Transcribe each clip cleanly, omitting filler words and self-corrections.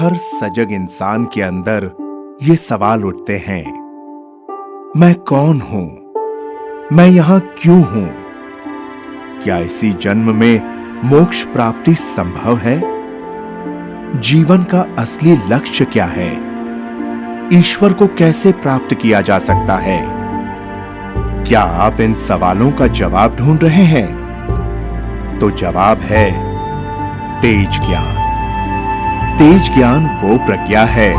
हर सजग इंसान के अंदर ये सवाल उठते हैं, मैं कौन हूं? मैं यहां क्यों हूं? क्या इसी जन्म में मोक्ष प्राप्ति संभव है? जीवन का असली लक्ष्य क्या है? ईश्वर को कैसे प्राप्त किया जा सकता है? क्या आप इन सवालों का जवाब ढूंढ रहे हैं? तो जवाब है तेज ज्ञान। तेज ज्ञान वो प्रज्ञा है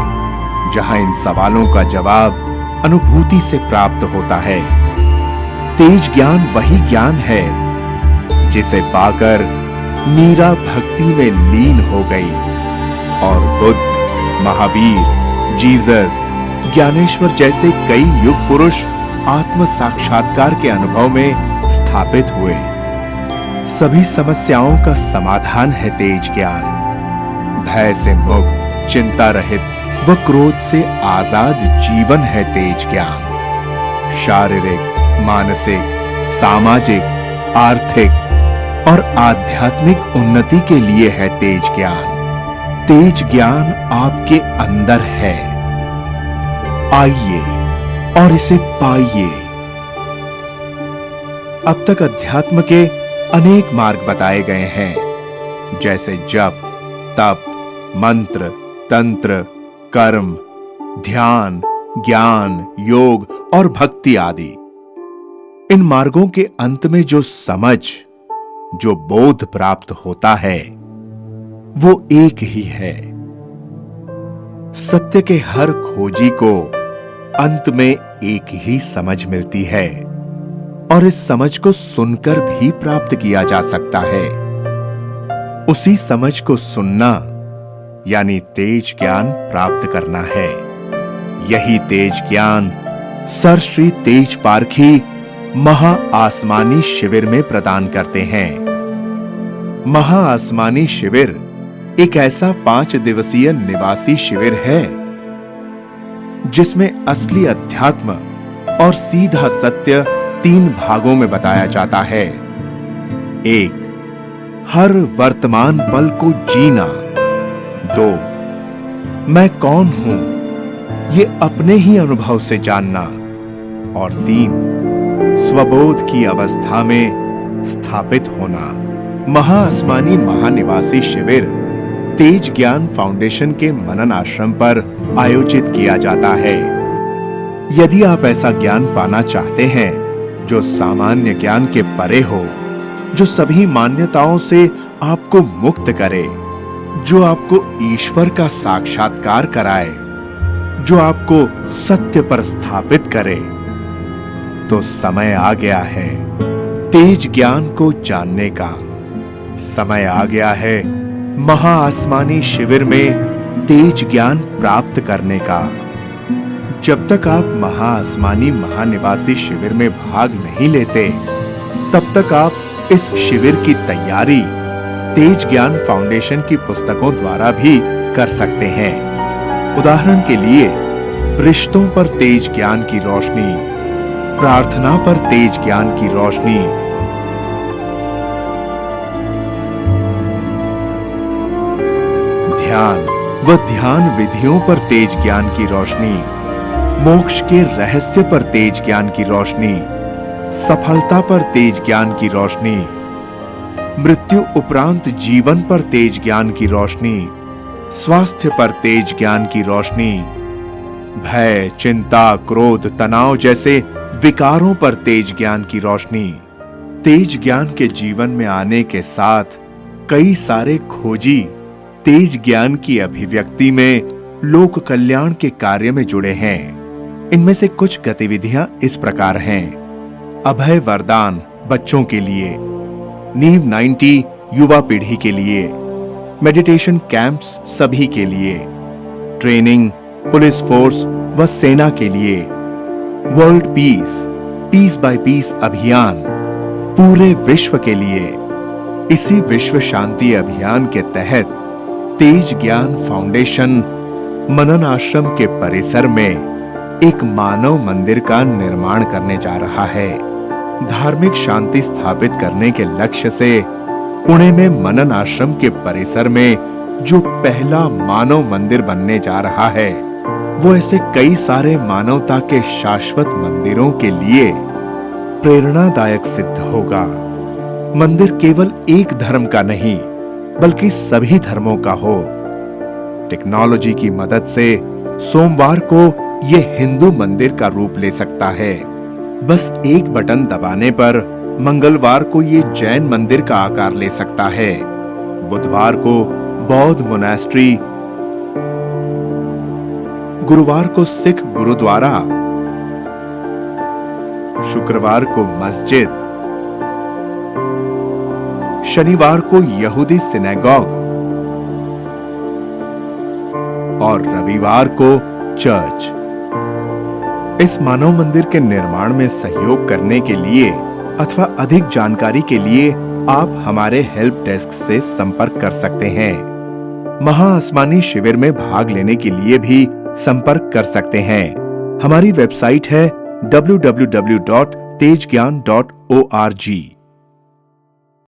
जहां इन सवालों का जवाब अनुभूति से प्राप्त होता है। तेज ज्ञान वही ज्ञान है जिसे पाकर मीरा भक्ति में लीन हो गई और बुद्ध, महावीर, जीसस, ज्ञानेश्वर जैसे कई युग पुरुष आत्म साक्षात्कार के अनुभव में स्थापित हुए। सभी समस्याओं का समाधान है तेज ज्ञान। भय से मुक्त, चिंता रहित व क्रोध से आजाद जीवन है तेज ज्ञान। शारीरिक, मानसिक, सामाजिक, आर्थिक और आध्यात्मिक उन्नति के लिए है तेज ज्ञान। तेज ज्ञान आपके अंदर है। आइए और इसे पाइए। अब तक अध्यात्म के अनेक मार्ग बताए गए हैं, जैसे जप, तप, मंत्र, तंत्र, कर्म, ध्यान, ज्ञान, योग और भक्ति आदि। इन मार्गों के अंत में जो समझ, जो बोध प्राप्त होता है, वो एक ही है। सत्य के हर खोजी को अंत में एक ही समझ मिलती है और इस समझ को सुनकर भी प्राप्त किया जा सकता है। उसी समझ को सुनना यानी तेज ज्ञान प्राप्त करना है। यही तेज ज्ञान सर श्री तेज पारखी महा आसमानी शिविर में प्रदान करते हैं। महा आसमानी शिविर एक ऐसा 5 दिवसीय निवासी शिविर है जिसमें असली अध्यात्म और सीधा सत्य 3 भागों में बताया जाता है। 1. हर वर्तमान पल को जीना। 2. मैं कौन हूं, ये अपने ही अनुभव से जानना। और 3. स्वबोध की अवस्था में स्थापित होना। महाआसमानी महानिवासी शिविर तेज ज्ञान फाउंडेशन के मनन आश्रम पर आयोजित किया जाता है। यदि आप ऐसा ज्ञान पाना चाहते हैं जो सामान्य ज्ञान के परे हो, जो सभी मान्यताओं से आपको मुक्त करे, जो आपको ईश्वर का साक्षात्कार कराए, जो आपको सत्य पर स्थापित करे, तो समय आ गया है तेज ज्ञान को जानने का। समय आ गया है महाआसमानी शिविर में तेज ज्ञान प्राप्त करने का। जब तक आप महाआसमानी महानिवासी शिविर में भाग नहीं लेते, तब तक आप इस शिविर की तैयारी तेज ज्ञान फाउंडेशन की पुस्तकों द्वारा भी कर सकते हैं। उदाहरण के लिए, रिश्तों पर तेज ज्ञान की रोशनी, प्रार्थना पर तेज ज्ञान की रोशनी, ध्यान व ध्यान विधियों पर तेज ज्ञान की रोशनी, मोक्ष के रहस्य पर तेज ज्ञान की रोशनी, सफलता पर तेज ज्ञान की रोशनी, मृत्यु उपरांत जीवन पर तेज ज्ञान की रोशनी, स्वास्थ्य पर तेज ज्ञान की रोशनी, भय, चिंता, क्रोध, तनाव जैसे विकारों पर तेज ज्ञान की रोशनी। तेज ज्ञान के जीवन में आने के साथ कई सारे खोजी तेज ज्ञान की अभिव्यक्ति में लोक कल्याण के कार्य में जुड़े हैं। इनमें से कुछ गतिविधियां इस प्रकार हैं। अभय वरदान बच्चों के लिए, नीव 90 युवा पीढ़ी के लिए, मेडिटेशन कैंप्स सभी के लिए, ट्रेनिंग पुलिस फोर्स व सेना के लिए, world peace, peace by peace अभियान पूरे विश्व के लिए। इसी विश्व शांति अभियान के तहत तेज ज्ञान फाउंडेशन मनन आश्रम के परिसर में एक मानव मंदिर का निर्माण करने जा रहा है। धार्मिक शांति स्थापित करने के लक्ष्य से पुणे में मनन आश्रम के परिसर में जो पहला मानव मंदिर बनने जा रहा है, वो ऐसे कई सारे मानवता के शाश्वत मंदिरों के लिए प्रेरणादायक सिद्ध होगा। मंदिर केवल एक धर्म का नहीं, बल्कि सभी धर्मों का हो। टेक्नोलॉजी की मदद से सोमवार को यह हिंदू मंदिर का रूप ले सकता है। बस एक बटन दबाने पर मंगलवार को यह जैन मंदिर का आकार ले सकता है, बुधवार को बौद्ध मोनास्ट्री, गुरुवार को सिख गुरुद्वारा, शुक्रवार को मस्जिद, शनिवार को यहूदी सिनेगॉग और रविवार को चर्च। इस मानव मंदिर के निर्माण में सहयोग करने के लिए अथवा अधिक जानकारी के लिए आप हमारे हेल्प डेस्क से संपर्क कर सकते हैं। महाआसमानी शिविर में भाग लेने के लिए भी संपर्क कर सकते हैं। हमारी वेबसाइट है www.tejgyan.org।